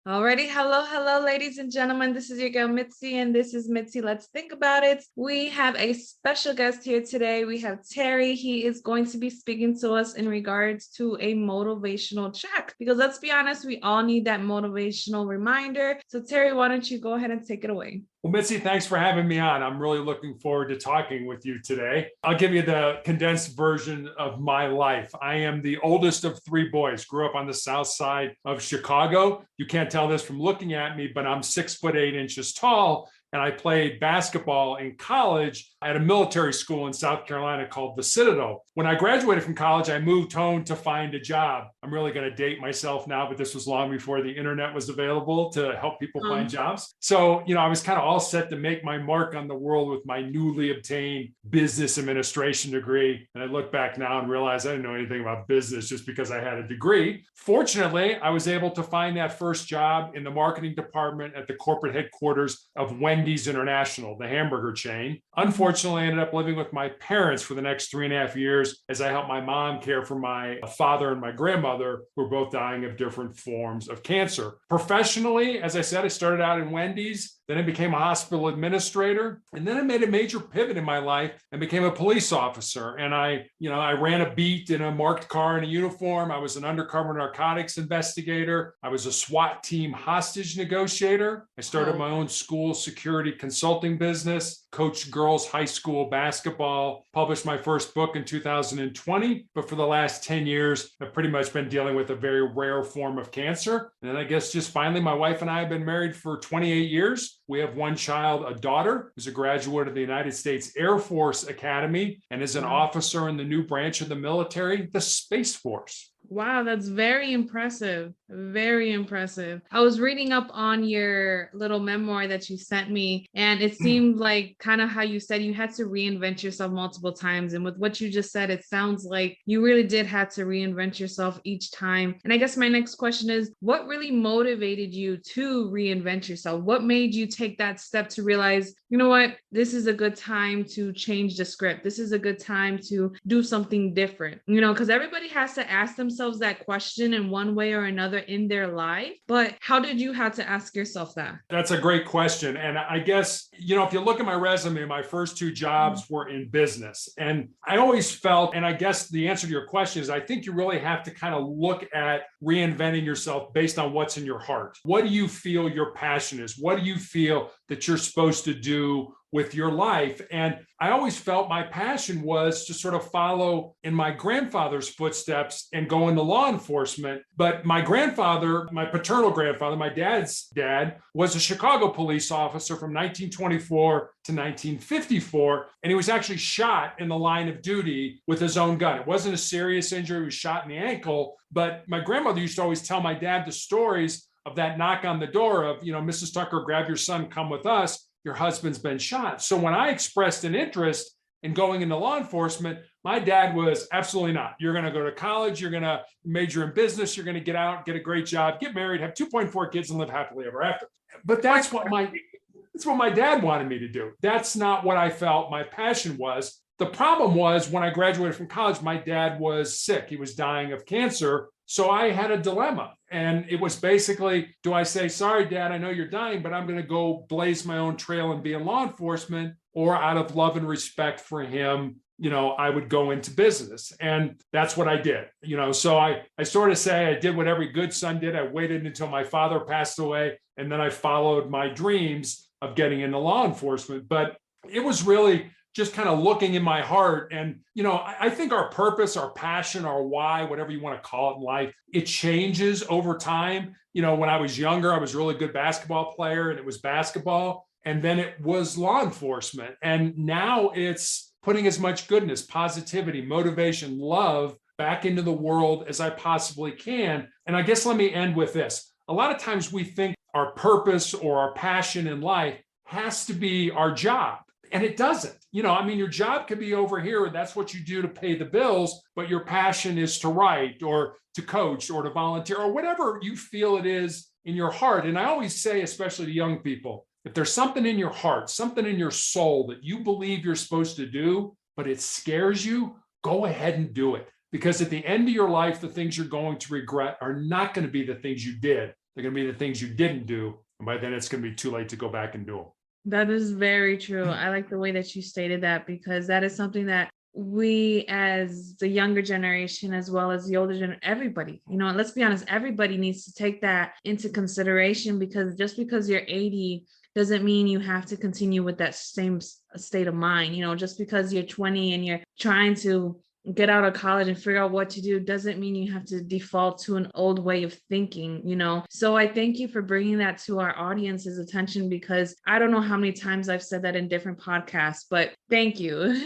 Alrighty, hello, ladies and gentlemen. This is your girl Mitzi, and this is Mitzi. Let's think about it. We have a special guest here today. We have Terry. He is going to be speaking to us in regards to a motivational check. Because let's be honest, we all need that motivational reminder. So, Terry, why don't you go ahead and take it away? Well, Mitzi, thanks for having me on. I'm really looking forward to talking with you today. I'll give you the condensed version of my life. I am the oldest of three boys, grew up on the south side of Chicago. You can't tell this from looking at me, but I'm 6'8" tall. And I played basketball in college at a military school in South Carolina called the Citadel. When I graduated from college, I moved home to find a job. I'm really going to date myself now, but this was long before the internet was available to help people find jobs. So, I was kind of all set to make my mark on the world with my newly obtained business administration degree. And I look back now and realize I didn't know anything about business just because I had a degree. Fortunately, I was able to find that first job in the marketing department at the corporate headquarters of Wendy's International, the hamburger chain. Unfortunately, I ended up living with my parents for the next 3.5 years as I helped my mom care for my father and my grandmother, who were both dying of different forms of cancer. Professionally, as I said, I started out in Wendy's. Then I became a hospital administrator. And then I made a major pivot in my life and became a police officer. And I ran a beat in a marked car in a uniform. I was an undercover narcotics investigator. I was a SWAT team hostage negotiator. I started my own school security consulting business, coached girls high school basketball, published my first book in 2020. But for the last 10 years, I've pretty much been dealing with a very rare form of cancer. And then I guess just finally, my wife and I have been married for 28 years. We have one child, a daughter, who's a graduate of the United States Air Force Academy and is an officer in the new branch of the military, the Space Force. Wow, that's very impressive. Very impressive. I was reading up on your little memoir that you sent me, and it seemed like kind of how you said you had to reinvent yourself multiple times. And with what you just said, it sounds like you really did have to reinvent yourself each time. And I guess my next question is, what really motivated you to reinvent yourself? What made you take that step to realize, you know what, this is a good time to change the script. This is a good time to do something different, because everybody has to ask themselves that question in one way or another in their life. But how did you have to ask yourself that? That's a great question. And I guess, if you look at my resume, my first two jobs were in business. And I always felt, and I guess the answer to your question is, I think you really have to kind of look at reinventing yourself based on what's in your heart. What do you feel your passion is? What do you feel that you're supposed to do with your life? And I always felt my passion was to sort of follow in my grandfather's footsteps and go into law enforcement. But my grandfather, my paternal grandfather, my dad's dad, was a Chicago police officer from 1924 to 1954. And he was actually shot in the line of duty with his own gun. It wasn't a serious injury. He was shot in the ankle. But my grandmother used to always tell my dad the stories of that knock on the door of, Mrs. Tucker, grab your son, come with us. Your husband's been shot. So when I expressed an interest in going into law enforcement, my dad was absolutely not. You're going to go to college. You're going to major in business. You're going to get out, get a great job, get married, have 2.4 kids and live happily ever after. But that's what my dad wanted me to do. That's not what I felt my passion was. The problem was when I graduated from college, my dad was sick. He was dying of cancer. So I had a dilemma. And it was basically, do I say, sorry, Dad, I know you're dying, but I'm going to go blaze my own trail and be in law enforcement, or out of love and respect for him, I would go into business. And that's what I did. So I sort of say I did what every good son did. I waited until my father passed away, and then I followed my dreams of getting into law enforcement. But it was really just kind of looking in my heart. And, I think our purpose, our passion, our why, whatever you want to call it in life, it changes over time. When I was younger, I was a really good basketball player, and it was basketball. And then it was law enforcement. And now it's putting as much goodness, positivity, motivation, love back into the world as I possibly can. And I guess let me end with this. A lot of times we think our purpose or our passion in life has to be our job. And it doesn't. Your job could be over here. That's what you do to pay the bills, but your passion is to write or to coach or to volunteer or whatever you feel it is in your heart. And I always say, especially to young people, if there's something in your heart, something in your soul that you believe you're supposed to do, but it scares you, go ahead and do it. Because at the end of your life, the things you're going to regret are not going to be the things you did. They're going to be the things you didn't do. And by then it's going to be too late to go back and do them. That is very true. I like the way that you stated that, because that is something that we as the younger generation, as well as the older generation, everybody, let's be honest, everybody needs to take that into consideration, because just because you're 80 doesn't mean you have to continue with that same state of mind. Just because you're 20 and you're trying to get out of college and figure out what to do doesn't mean you have to default to an old way of thinking. So I thank you for bringing that to our audience's attention, because I don't know how many times I've said that in different podcasts, but thank you.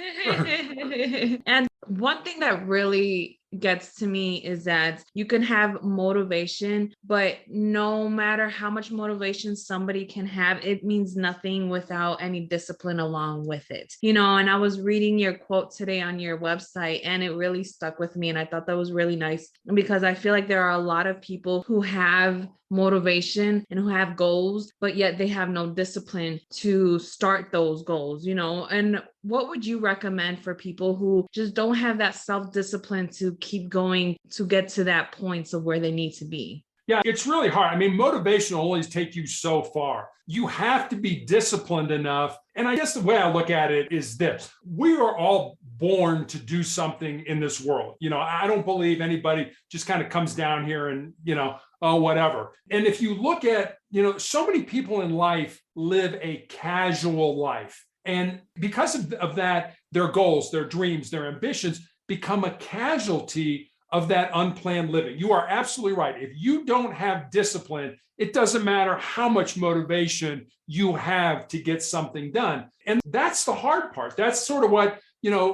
And one thing that really gets to me is that you can have motivation, but no matter how much motivation somebody can have, it means nothing without any discipline along with it. And I was reading your quote today on your website, and it really stuck with me. And I thought that was really nice, because I feel like there are a lot of people who have motivation and who have goals, but yet they have no discipline to start those goals, and what would you recommend for people who just don't have that self-discipline to keep going to get to that point of where they need to be? Yeah, it's really hard. I mean, motivation will always take you so far. You have to be disciplined enough. And I guess the way I look at it is this: we are all born to do something in this world. I don't believe anybody just kind of comes down here and, oh, whatever. And if you look at, so many people in life live a casual life. And because of that, their goals, their dreams, their ambitions become a casualty of that unplanned living. You are absolutely right. If you don't have discipline, it doesn't matter how much motivation you have to get something done. And that's the hard part. That's sort of what,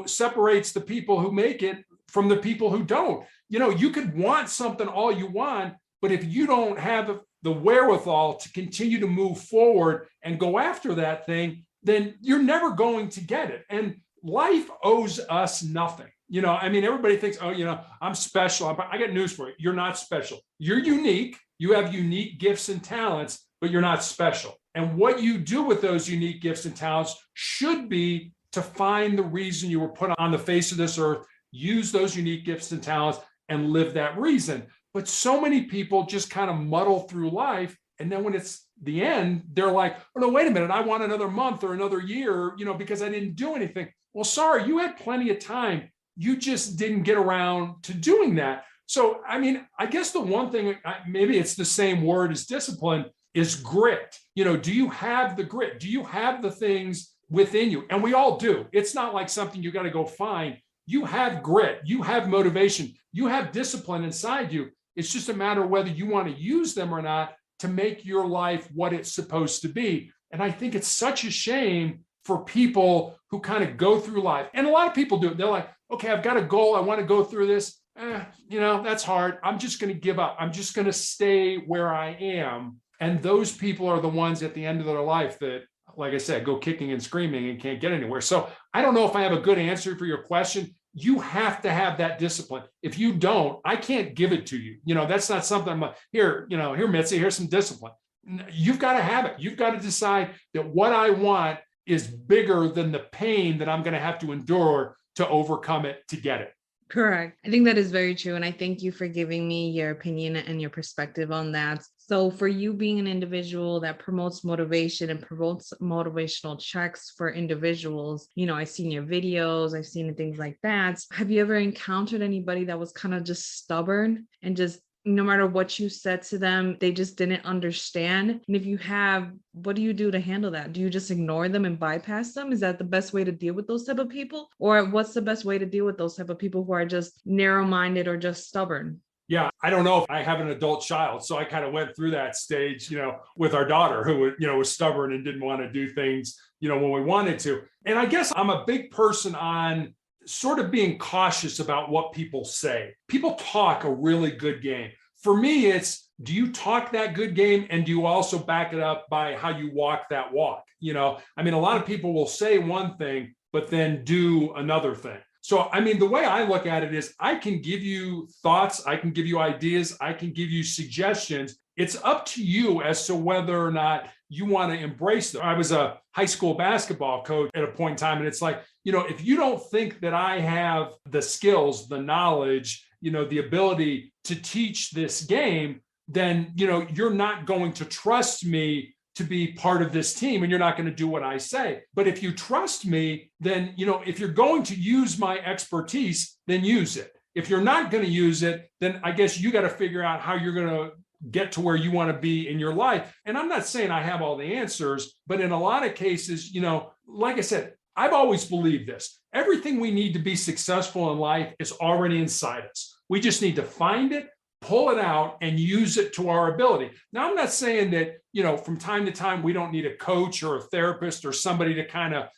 separates the people who make it from the people who don't. You could want something all you want, but if you don't have the wherewithal to continue to move forward and go after that thing, then you're never going to get it. And life owes us nothing. Everybody thinks, oh, I'm special. I got news for you. You're not special. You're unique. You have unique gifts and talents, but you're not special. And what you do with those unique gifts and talents should be to find the reason you were put on the face of this earth, use those unique gifts and talents, and live that reason. But so many people just kind of muddle through life. And then when it's the end, they're like, oh, no, wait a minute. I want another month or another year, because I didn't do anything. Well, sorry, you had plenty of time. You just didn't get around to doing that. So, I guess the one thing, maybe it's the same word as discipline, is grit. Do you have the grit? Do you have the things within you? And we all do. It's not like something you got to go find. You have grit. You have motivation. You have discipline inside you. It's just a matter of whether you want to use them or not to make your life what it's supposed to be. And I think it's such a shame for people who kind of go through life. And a lot of people do it. They're like, okay, I've got a goal. I want to go through this. That's hard. I'm just going to give up. I'm just going to stay where I am. And those people are the ones at the end of their life that, like I said, go kicking and screaming and can't get anywhere. So I don't know if I have a good answer for your question. You have to have that discipline. If you don't, I can't give it to you. That's not something I'm like, here, Mitzi, here's some discipline. You've got to have it. You've got to decide that what I want is bigger than the pain that I'm going to have to endure to overcome it to get it. Correct. I think that is very true. And I thank you for giving me your opinion and your perspective on that. So for you being an individual that promotes motivation and promotes motivational checks for individuals, I've seen your videos, I've seen things like that. Have you ever encountered anybody that was kind of just stubborn and just no matter what you said to them, they just didn't understand? And if you have, what do you do to handle that? Do you just ignore them and bypass them? Is that the best way to deal with those type of people? Or what's the best way to deal with those type of people who are just narrow-minded or just stubborn? Yeah, I don't know if I have an adult child. So I kind of went through that stage, with our daughter who, was stubborn and didn't want to do things, when we wanted to. And I guess I'm a big person on sort of being cautious about what people say. People talk a really good game. For me, it's, do you talk that good game? And do you also back it up by how you walk that walk? A lot of people will say one thing, but then do another thing. So, the way I look at it is I can give you thoughts, I can give you ideas, I can give you suggestions. It's up to you as to whether or not you want to embrace them. I was a high school basketball coach at a point in time, and it's like, if you don't think that I have the skills, the knowledge, the ability to teach this game, then, you're not going to trust me to be part of this team, and you're not going to do what I say. But if you trust me, then, if you're going to use my expertise, then use it. If you're not going to use it, then I guess you got to figure out how you're going to get to where you want to be in your life. And I'm not saying I have all the answers, but in a lot of cases, like I said, I've always believed this. Everything we need to be successful in life is already inside us. We just need to find it, pull it out, and use it to our ability. Now, I'm not saying that, from time to time, we don't need a coach or a therapist or somebody to kind of,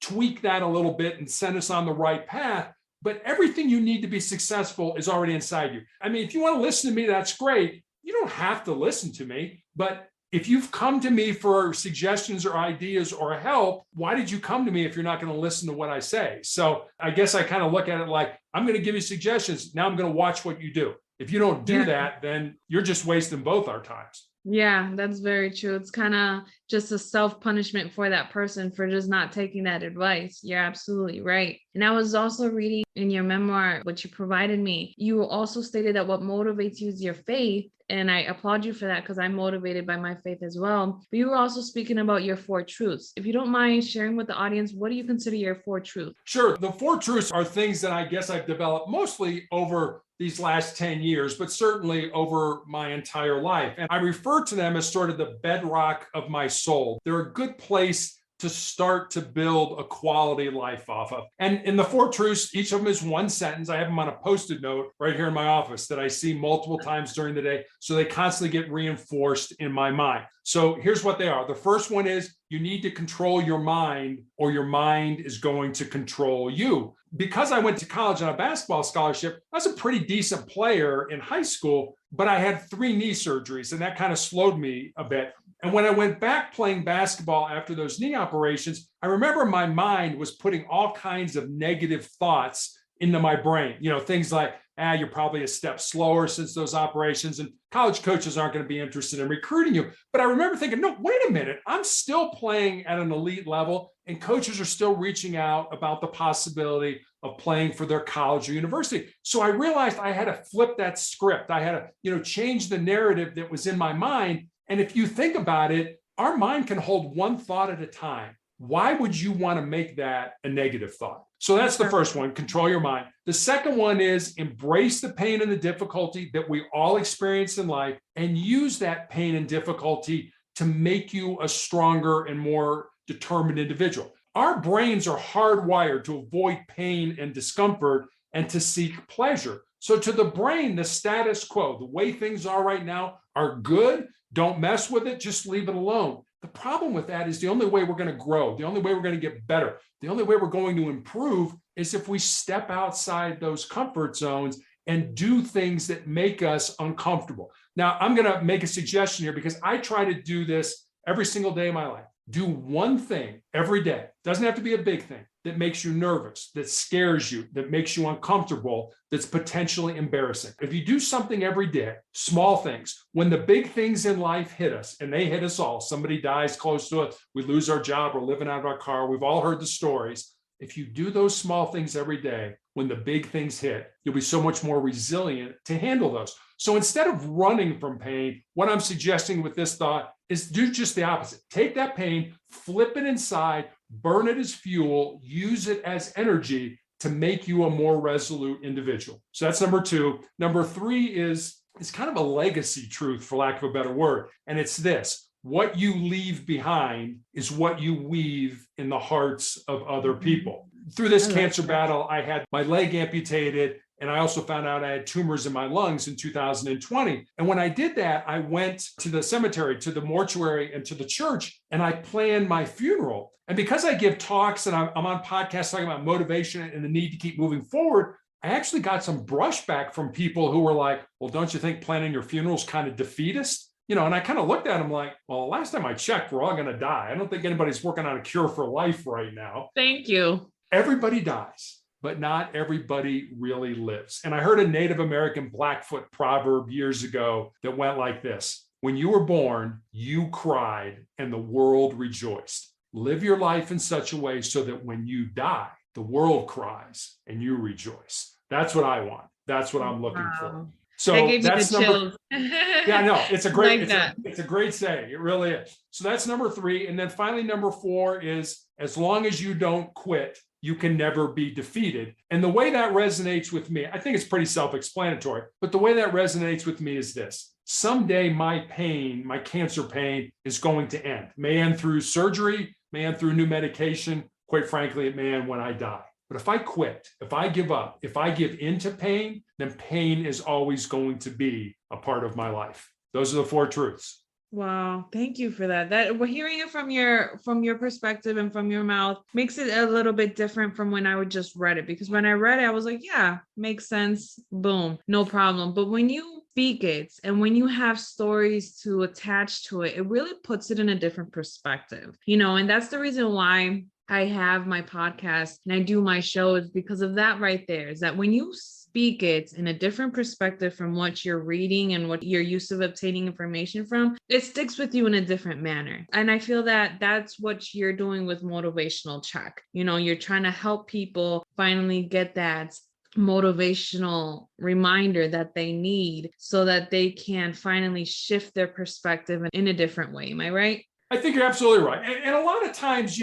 tweak that a little bit and send us on the right path. But everything you need to be successful is already inside you. I mean, if you want to listen to me, that's great. You don't have to listen to me, but if you've come to me for suggestions or ideas or help, why did you come to me if you're not going to listen to what I say? So I guess I kind of look at it like, I'm going to give you suggestions. Now I'm going to watch what you do. If you don't do that, then you're just wasting both our times. Yeah, that's very true. It's kind of just a self-punishment for that person for just not taking that advice. You're absolutely right. And I was also reading in your memoir, what you provided me, you also stated that what motivates you is your faith. And I applaud you for that because I'm motivated by my faith as well. But you were also speaking about your 4 truths. If you don't mind sharing with the audience, what do you consider your 4 truths? Sure. The 4 truths are things that I guess I've developed mostly over these last 10 years, but certainly over my entire life. And I refer to them as sort of the bedrock of my soul. They're a good place to start to build a quality life off of. And in the 4 truths, each of them is one sentence. I have them on a Post-it note right here in my office that I see multiple times during the day. So they constantly get reinforced in my mind. So here's what they are. The first one is you need to control your mind or your mind is going to control you. Because I went to college on a basketball scholarship, I was a pretty decent player in high school, but I had 3 knee surgeries and that kind of slowed me a bit. And when I went back playing basketball after those knee operations, I remember my mind was putting all kinds of negative thoughts into my brain. Things like, you're probably a step slower since those operations, and college coaches aren't going to be interested in recruiting you. But I remember thinking, no, wait a minute, I'm still playing at an elite level, and coaches are still reaching out about the possibility of playing for their college or university. So I realized I had to flip that script. I had to, change the narrative that was in my mind. And if you think about it, our mind can hold one thought at a time. Why would you want to make that a negative thought? So that's the first one, control your mind. The second one is embrace the pain and the difficulty that we all experience in life and use that pain and difficulty to make you a stronger and more determined individual. Our brains are hardwired to avoid pain and discomfort and to seek pleasure. So to the brain, the status quo, the way things are right now are good. Don't mess with it. Just leave it alone. The problem with that is the only way we're going to grow, the only way we're going to get better, the only way we're going to improve is if we step outside those comfort zones and do things that make us uncomfortable. Now, I'm going to make a suggestion here because I try to do this every single day of my life. Do one thing every day. Doesn't have to be a big thing that makes you nervous, that scares you, that makes you uncomfortable, that's potentially embarrassing. If you do something every day, small things, when the big things in life hit us, and they hit us all, somebody dies close to us, we lose our job, we're living out of our car, we've all heard the stories. If you do those small things every day, when the big things hit, you'll be so much more resilient to handle those. So instead of running from pain, what I'm suggesting with this thought is do just the opposite. Take that pain, flip it inside, burn it as fuel, use it as energy to make you a more resolute individual. So that's number 2. Number 3 is kind of a legacy truth, for lack of a better word. And it's this: what you leave behind is what you weave in the hearts of other people. Through this cancer battle, I had my leg amputated, and I also found out I had tumors in my lungs in 2020. And when I did that, I went to the cemetery, to the mortuary, and to the church, and I planned my funeral. And because I give talks and I'm on podcasts talking about motivation and the need to keep moving forward, I actually got some brushback from people who were like, well, don't you think planning your funeral is kind of defeatist? And I kind of looked at them like, well, last time I checked, we're all going to die. I don't think anybody's working on a cure for life right now. Thank you. Everybody dies, but not everybody really lives. And I heard a Native American Blackfoot proverb years ago that went like this: when you were born, you cried and the world rejoiced. Live your life in such a way so that when you die, the world cries and you rejoice. That's what I want. That's what I'm looking for. That So gave me the that's number. chills. Yeah, no, it's a great, Like that. it's a great saying. It really is. So that's number 3. And then finally, number 4 is as long as you don't quit, you can never be defeated. And the way that resonates with me, I think it's pretty self-explanatory, but the way that resonates with me is this. Someday my pain, my cancer pain is going to end. May end through surgery, may end through new medication. Quite frankly, it may end when I die. But if I quit, if I give up, if I give into pain, then pain is always going to be a part of my life. Those are the 4 truths. Wow, thank you for that. That we're hearing it from your perspective and from your mouth makes it a little bit different from when I would just read it. Because when I read it, I was like, yeah, makes sense. Boom, no problem. But when you speak it and when you have stories to attach to it, it really puts it in a different perspective, and that's the reason why I have my podcast and I do my show is because of that right there, is that when you speak it in a different perspective from what you're reading and what you're used to obtaining information from, it sticks with you in a different manner. And I feel that that's what you're doing with Motivational Check. You're trying to help people finally get that motivational reminder that they need so that they can finally shift their perspective in a different way. Am I right? I think you're absolutely right. And a lot of times,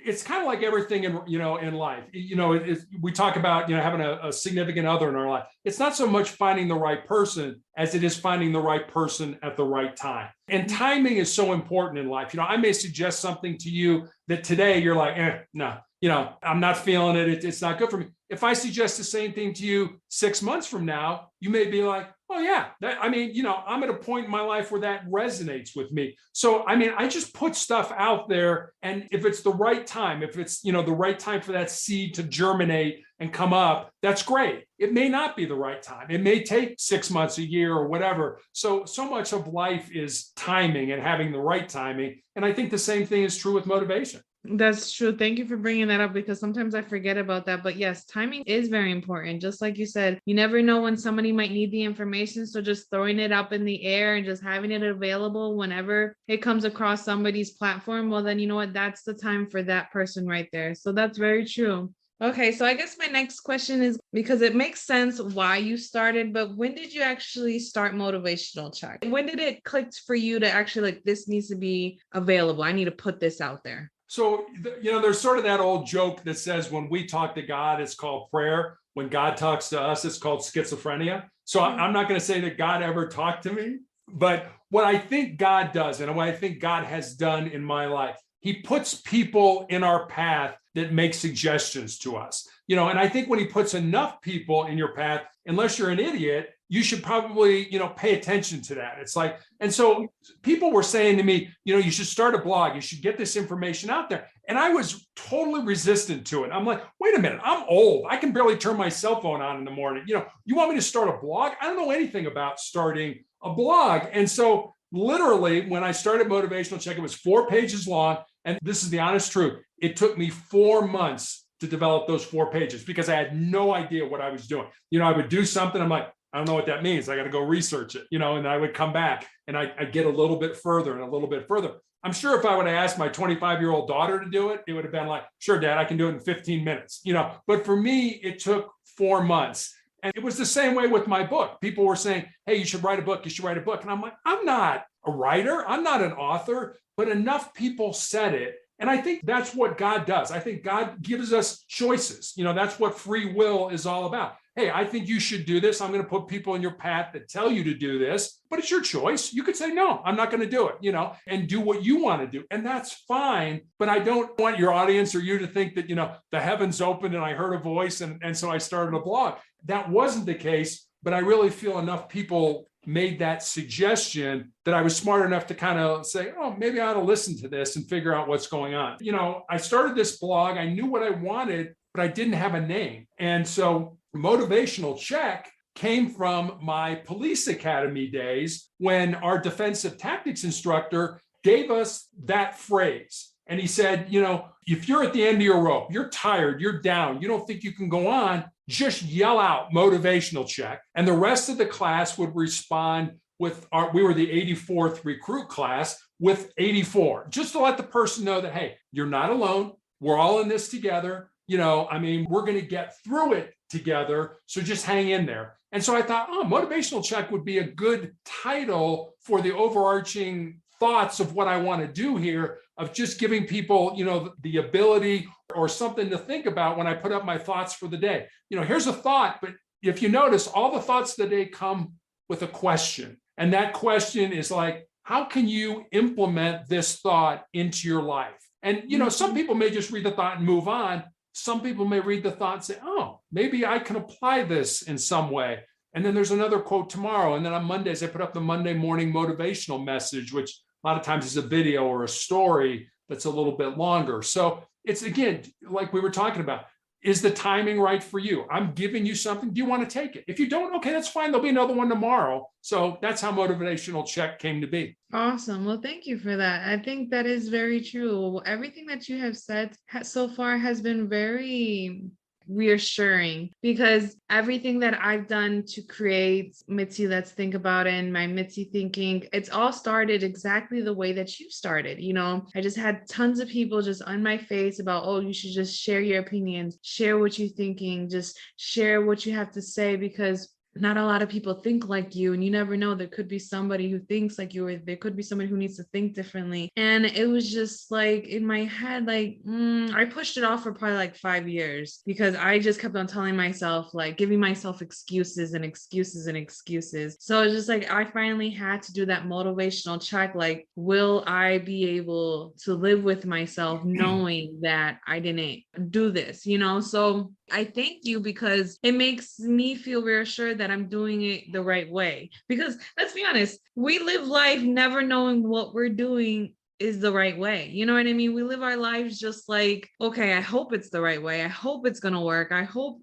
it's kind of like everything in life. We talk about, having a significant other in our life. It's not so much finding the right person as it is finding the right person at the right time. And timing is so important in life. I may suggest something to you that today you're like, no, I'm not feeling it. It's not good for me. If I suggest the same thing to you 6 months from now, you may be like, oh yeah, I'm at a point in my life where that resonates with me. So, I just put stuff out there, and if it's the right time, if it's, the right time for that seed to germinate and come up, that's great. It may not be the right time. It may take 6 months, a year, or whatever. So much of life is timing and having the right timing. And I think the same thing is true with motivation. That's true. Thank you for bringing that up because sometimes I forget about that. But yes, timing is very important. Just like you said, you never know when somebody might need the information. So just throwing it up in the air and just having it available whenever it comes across somebody's platform, well, then you know what? That's the time for that person right there. So that's very true. Okay, so I guess my next question is, because it makes sense why you started, but when did you actually start Motivational Check? When did it click for you to actually like, this needs to be available? I need to put this out there. So, there's sort of that old joke that says when we talk to God, it's called prayer. When God talks to us, it's called schizophrenia. So I'm not going to say that God ever talked to me, but what I think God does and what I think God has done in my life, he puts people in our path that make suggestions to us. And I think when he puts enough people in your path, unless you're an idiot, you should probably, pay attention to that. It's like, and so people were saying to me, you should start a blog, you should get this information out there. And I was totally resistant to it. I'm like, wait a minute, I'm old. I can barely turn my cell phone on in the morning. You want me to start a blog? I don't know anything about starting a blog. And so literally when I started Motivational Check, it was 4 pages long. And this is the honest truth. It took me 4 months to develop those 4 pages because I had no idea what I was doing. I would do something. I'm like, I don't know what that means. I got to go research it, and I would come back and I'd get a little bit further and a little bit further. I'm sure if I would have asked my 25-year-old daughter to do it, it would have been like, sure, Dad, I can do it in 15 minutes, but for me, it took 4 months. And it was the same way with my book. People were saying, hey, you should write a book. You should write a book. And I'm like, I'm not a writer. I'm not an author, but enough people said it. And I think that's what God does. I think God gives us choices. That's what free will is all about. Hey, I think you should do this. I'm going to put people in your path that tell you to do this, but it's your choice. You could say, no, I'm not going to do it, and do what you want to do. And that's fine. But I don't want your audience or you to think that, the heavens opened and I heard a voice. And so I started a blog. That wasn't the case, but I really feel enough people made that suggestion that I was smart enough to kind of say, oh, maybe I ought to listen to this and figure out what's going on. I started this blog. I knew what I wanted, but I didn't have a name. And so Motivational Check came from my police academy days when our defensive tactics instructor gave us that phrase. And he said, if you're at the end of your rope, you're tired, you're down, you don't think you can go on, just yell out Motivational Check. And the rest of the class would respond with we were the 84th recruit class with 84, just to let the person know that, hey, you're not alone. We're all in this together. We're going to get through it together. So just hang in there. And so I thought, oh, motivational check would be a good title for the overarching thoughts of what I want to do here, of just giving people, the ability or something to think about when I put up my thoughts for the day. Here's a thought, but if you notice, all the thoughts of the day come with a question. And that question is like, how can you implement this thought into your life? And, some people may just read the thought and move on. Some people may read the thought and say, oh, maybe I can apply this in some way. And then there's another quote tomorrow. And then on Mondays, I put up the Monday morning motivational message, which a lot of times is a video or a story that's a little bit longer. So it's, again, like we were talking about, is the timing right for you? I'm giving you something. Do you want to take it? If you don't, okay, that's fine. There'll be another one tomorrow. So that's how motivational check came to be. Awesome. Well, thank you for that. I think that is very true. Everything that you have said so far has been very reassuring, because everything that I've done to create Mitzi Let's Think About It and my Mitzi Thinking, it's all started exactly the way that you started. I just had tons of people just on my face about, oh, you should just share your opinions, share what you're thinking, just share what you have to say, because not a lot of people think like you, and you never know, there could be somebody who thinks like you, or there could be somebody who needs to think differently. And it was just like in my head, like, I pushed it off for probably like 5 years, because I just kept on telling myself, like giving myself excuses and excuses and excuses. So it's just like, I finally had to do that motivational check. Like, will I be able to live with myself knowing that I didn't do this, So I thank you, because it makes me feel reassured that I'm doing it the right way. Because let's be honest, we live life never knowing what we're doing is the right way. You know what I mean? We live our lives just like, okay, I hope it's the right way. I hope it's going to work. I hope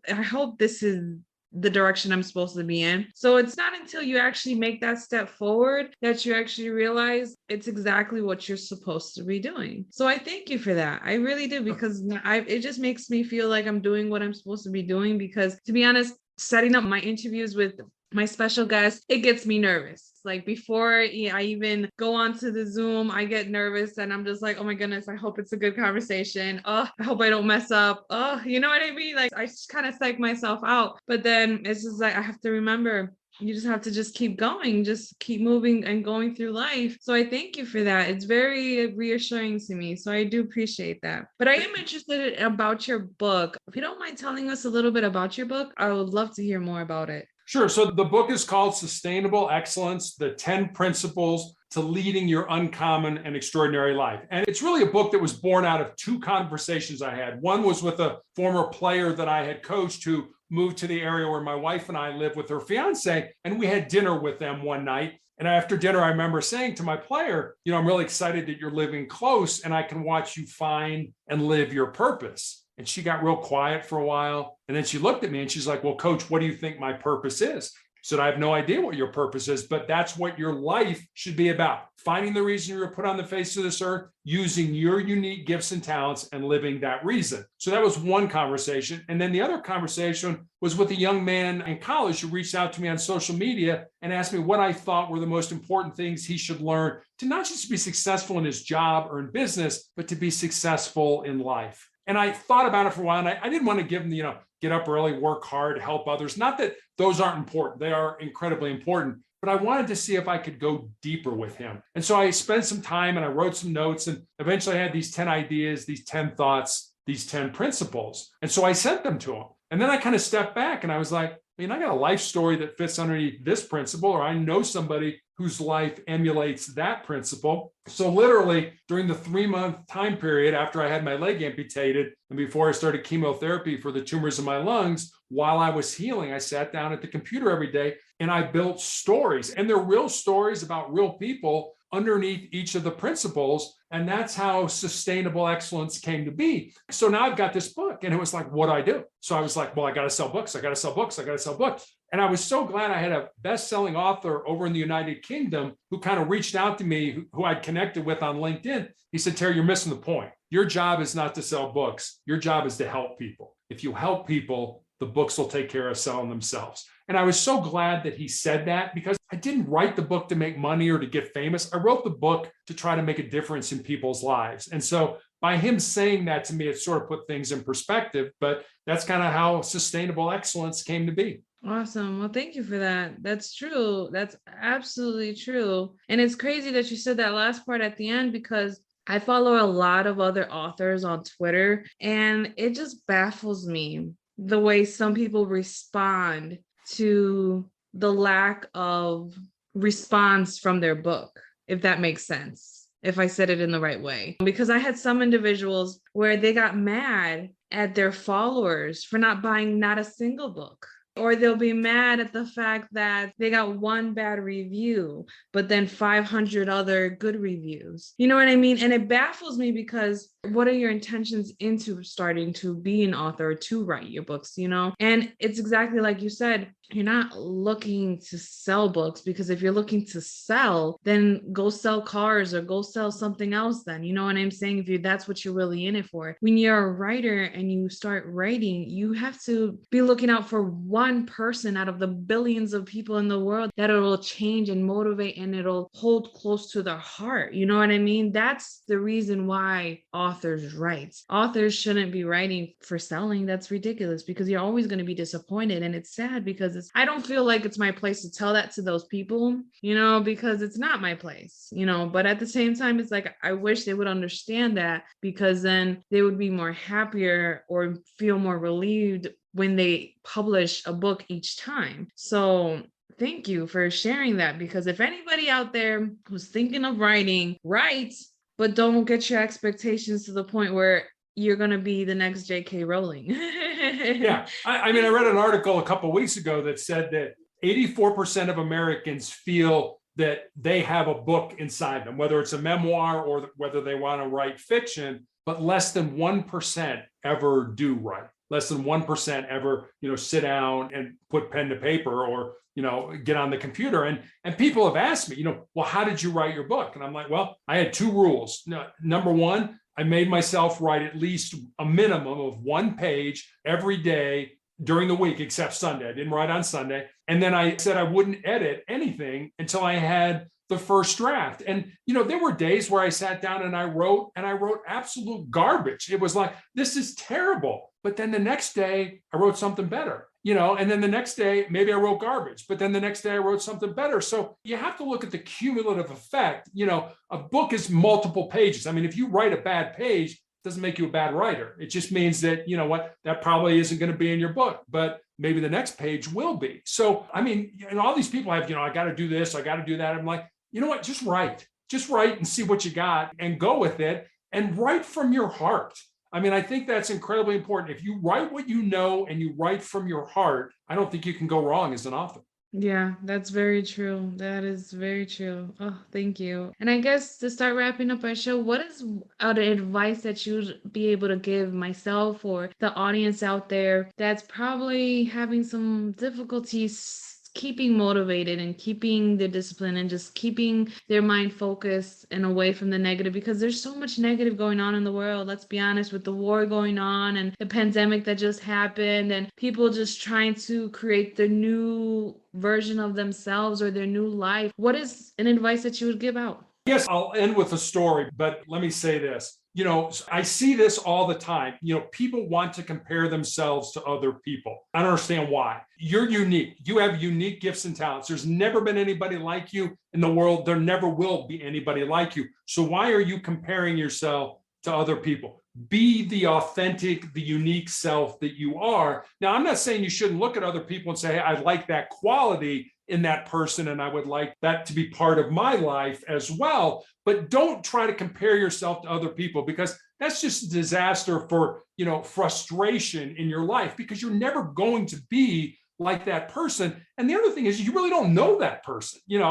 this is the direction I'm supposed to be in. So it's not until you actually make that step forward that you actually realize it's exactly what you're supposed to be doing. So I thank you for that. I really do, because it just makes me feel like I'm doing what I'm supposed to be doing. Because to be honest, setting up my interviews with my special guest, it gets me nervous. Like before I even go onto the Zoom, I get nervous and I'm just like, oh my goodness, I hope it's a good conversation. Oh, I hope I don't mess up. Oh, you know what I mean? Like I just kind of psych myself out. But then it's just like, I have to remember, you just have to just keep going, just keep moving and going through life. So I thank you for that. It's very reassuring to me. So I do appreciate that. But I am interested about your book. If you don't mind telling us a little bit about your book, I would love to hear more about it. Sure. So the book is called Sustainable Excellence, the 10 Principles to Leading Your Uncommon and Extraordinary Life. And it's really a book that was born out of two conversations I had. One was with a former player that I had coached who moved to the area where my wife and I live with her fiance, and we had dinner with them one night. And after dinner, I remember saying to my player, I'm really excited that you're living close and I can watch you find and live your purpose. And she got real quiet for a while. And then she looked at me and she's like, well, coach, what do you think my purpose is? I said, I have no idea what your purpose is, but that's what your life should be about. Finding the reason you were put on the face of this earth, using your unique gifts and talents and living that reason. So that was one conversation. And then the other conversation was with a young man in college who reached out to me on social media and asked me what I thought were the most important things he should learn to not just be successful in his job or in business, but to be successful in life. And I thought about it for a while, and I didn't want to give him, get up early, work hard, help others. Not that those aren't important. They are incredibly important. But I wanted to see if I could go deeper with him. And so I spent some time and I wrote some notes, and eventually I had these 10 ideas, these 10 thoughts, these 10 principles. And so I sent them to him. And then I kind of stepped back and I was like, I got a life story that fits underneath this principle, or I know somebody whose life emulates that principle. So literally during the 3-month time period after I had my leg amputated and before I started chemotherapy for the tumors in my lungs, while I was healing, I sat down at the computer every day and I built stories, and they're real stories about real people underneath each of the principles. And that's how sustainable excellence came to be. So now I've got this book, and it was like, what do I do? So I was like, well, I got to sell books. I got to sell books. I got to sell books. And I was so glad I had a best-selling author over in the United Kingdom who kind of reached out to me, who I'd connected with on LinkedIn. He said, Terry, you're missing the point. Your job is not to sell books. Your job is to help people. If you help people, the books will take care of selling themselves. And I was so glad that he said that, because I didn't write the book to make money or to get famous. I wrote the book to try to make a difference in people's lives. And so by him saying that to me, it sort of put things in perspective. But that's kind of how sustainable excellence came to be. Awesome. Well, thank you for that. That's true. That's absolutely true. And it's crazy that you said that last part at the end, because I follow a lot of other authors on Twitter, and it just baffles me the way some people respond to the lack of response from their book, if that makes sense, if I said it in the right way. Because I had some individuals where they got mad at their followers for not buying not a single book. Or they'll be mad at the fact that they got one bad review, but then 500 other good reviews. You know what I mean? And it baffles me, because what are your intentions into starting to be an author or to write your books, you know? And it's exactly like you said, you're not looking to sell books, because if you're looking to sell, then go sell cars or go sell something else then. You know what I'm saying? If that's what you're really in it for. When you're a writer and you start writing, you have to be looking out for one person out of the billions of people in the world that it'll change and motivate, and it'll hold close to their heart. You know what I mean? That's the reason why authors write. Authors shouldn't be writing for selling. That's ridiculous, because you're always going to be disappointed. And it's sad, because I don't feel like it's my place to tell that to those people, you know, because it's not my place, you know. But at the same time, it's like, I wish they would understand that, because then they would be more happier or feel more relieved when they publish a book each time. So thank you for sharing that, because if anybody out there who's thinking of writing, write, but don't get your expectations to the point where you're going to be the next J.K. Rowling. Yeah. I mean, I read an article a couple of weeks ago that said that 84% of Americans feel that they have a book inside them, whether it's a memoir or whether they want to write fiction, but less than 1% ever do write. Less than 1% ever, sit down and put pen to paper or, get on the computer. And people have asked me, well, how did you write your book? And I'm like, well, I had two rules. Number one, I made myself write at least a minimum of one page every day during the week, except Sunday. I didn't write on Sunday. And then I said I wouldn't edit anything until I had the first draft. And, there were days where I sat down and I wrote absolute garbage. It was like, this is terrible. But then the next day I wrote something better, and then the next day, maybe I wrote garbage, but then the next day I wrote something better. So you have to look at the cumulative effect. A book is multiple pages. I mean, if you write a bad page, it doesn't make you a bad writer. It just means that, that probably isn't going to be in your book, but maybe the next page will be. So, I mean, all these people have, I got to do this, I got to do that. I'm like, you know what, just write and see what you got and go with it and write from your heart. I mean, I think that's incredibly important. If you write what you know and you write from your heart, I don't think you can go wrong as an author. Yeah, that's very true. That is very true. Oh, thank you. And I guess to start wrapping up our show, what is the advice that you'd be able to give myself or the audience out there that's probably having some difficulties keeping motivated and keeping their discipline and just keeping their mind focused and away from the negative, because there's so much negative going on in the world. Let's be honest, with the war going on and the pandemic that just happened and people just trying to create their new version of themselves or their new life. What is an advice that you would give out? Yes, I'll end with a story, but let me say this. I see this all the time. People want to compare themselves to other people. I don't understand why. You're unique. You have unique gifts and talents. There's never been anybody like you in the world. There never will be anybody like you. So why are you comparing yourself to other people? Be the authentic, the unique self that you are. Now, I'm not saying you shouldn't look at other people and say, hey, I like that quality in that person, and I would like that to be part of my life as well. But don't try to compare yourself to other people, because that's just a disaster for, frustration in your life, because you're never going to be like that person. And the other thing is, you really don't know that person. You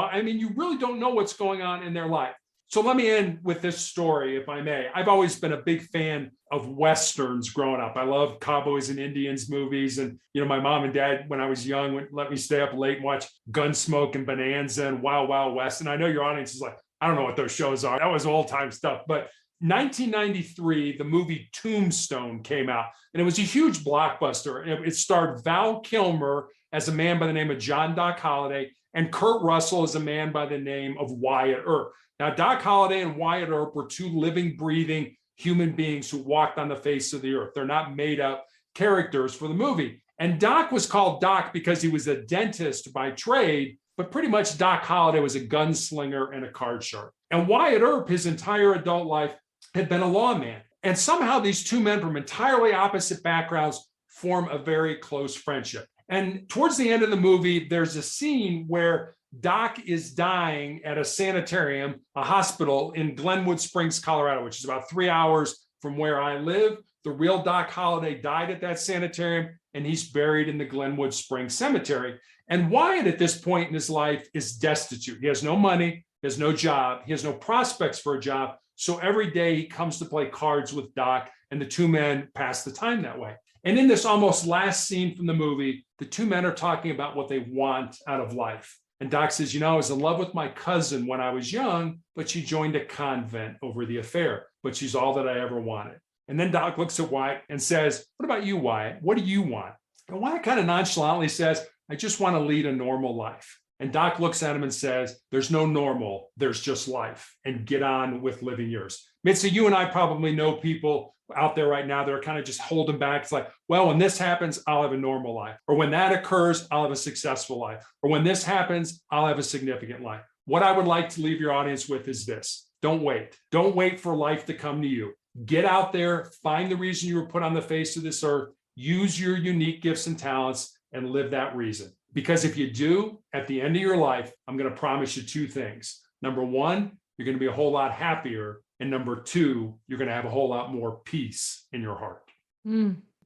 really don't know what's going on in their life. So let me end with this story, if I may. I've always been a big fan of Westerns growing up. I love cowboys and Indians movies. And, my mom and dad, when I was young, would let me stay up late and watch Gunsmoke and Bonanza and Wild Wild West. And I know your audience is like, I don't know what those shows are. That was old time stuff. But 1993, the movie Tombstone came out, and it was a huge blockbuster. It starred Val Kilmer as a man by the name of John Doc Holliday and Kurt Russell as a man by the name of Wyatt Earp. Now, Doc Holliday and Wyatt Earp were two living, breathing human beings who walked on the face of the earth. They're not made up characters for the movie. And Doc was called Doc because he was a dentist by trade, but pretty much Doc Holliday was a gunslinger and a card sharp. And Wyatt Earp, his entire adult life, had been a lawman. And somehow these two men from entirely opposite backgrounds form a very close friendship. And towards the end of the movie, there's a scene where Doc is dying at a sanitarium, a hospital in Glenwood Springs, Colorado, which is about 3 hours from where I live. The real Doc Holliday died at that sanitarium, and he's buried in the Glenwood Springs Cemetery. And Wyatt, at this point in his life, is destitute. He has no money, he has no job, he has no prospects for a job. So every day he comes to play cards with Doc, and the two men pass the time that way. And in this almost last scene from the movie, the two men are talking about what they want out of life. And Doc says, I was in love with my cousin when I was young, but she joined a convent over the affair. But she's all that I ever wanted. And then Doc looks at Wyatt and says, what about you, Wyatt? What do you want? And Wyatt kind of nonchalantly says, I just want to lead a normal life. And Doc looks at him and says, there's no normal, there's just life, and get on with living yours. Mitzi, you and I probably know people out there right now that are kind of just holding back. It's like, well, when this happens, I'll have a normal life. Or when that occurs, I'll have a successful life. Or when this happens, I'll have a significant life. What I would like to leave your audience with is this. Don't wait. Don't wait for life to come to you. Get out there, find the reason you were put on the face of this earth, use your unique gifts and talents, and live that reason. Because if you do, at the end of your life, I'm going to promise you two things. Number one, you're going to be a whole lot happier. And number two, you're going to have a whole lot more peace in your heart.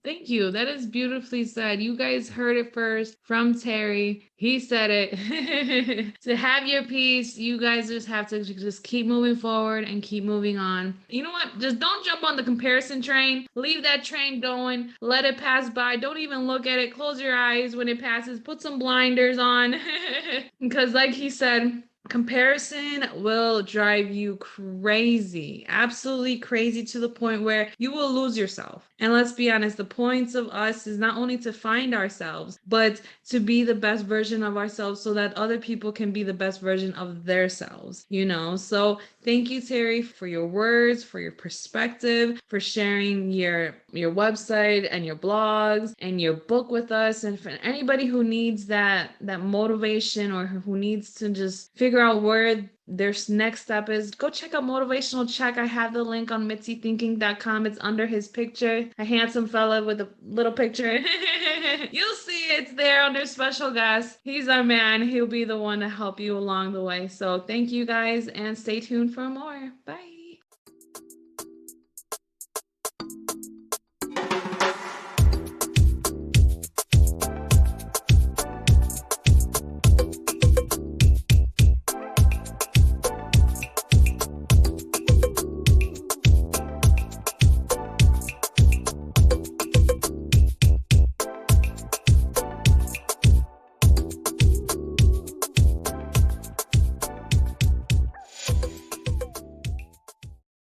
Thank you. That is beautifully said. You guys heard it first from Terry. He said it. To have your peace, you guys just have to just keep moving forward and keep moving on. You know what? Just don't jump on the comparison train. Leave that train going. Let it pass by. Don't even look at it. Close your eyes when it passes. Put some blinders on. Because like he said, comparison will drive you crazy, absolutely crazy, to the point where you will lose yourself. And let's be honest, the point of us is not only to find ourselves, but to be the best version of ourselves so that other people can be the best version of themselves, So thank you, Terry, for your words, for your perspective, for sharing your website and your blogs and your book with us. And for anybody who needs that motivation, or who needs to just figure out where their next step is, go check out Motivational Check. I have the link on mitzythinking.com. It's under his picture, a handsome fella with a little picture. You'll see it's there under special guest. He's our man. He'll be the one to help you along the way. So thank you guys, and stay tuned for more. Bye.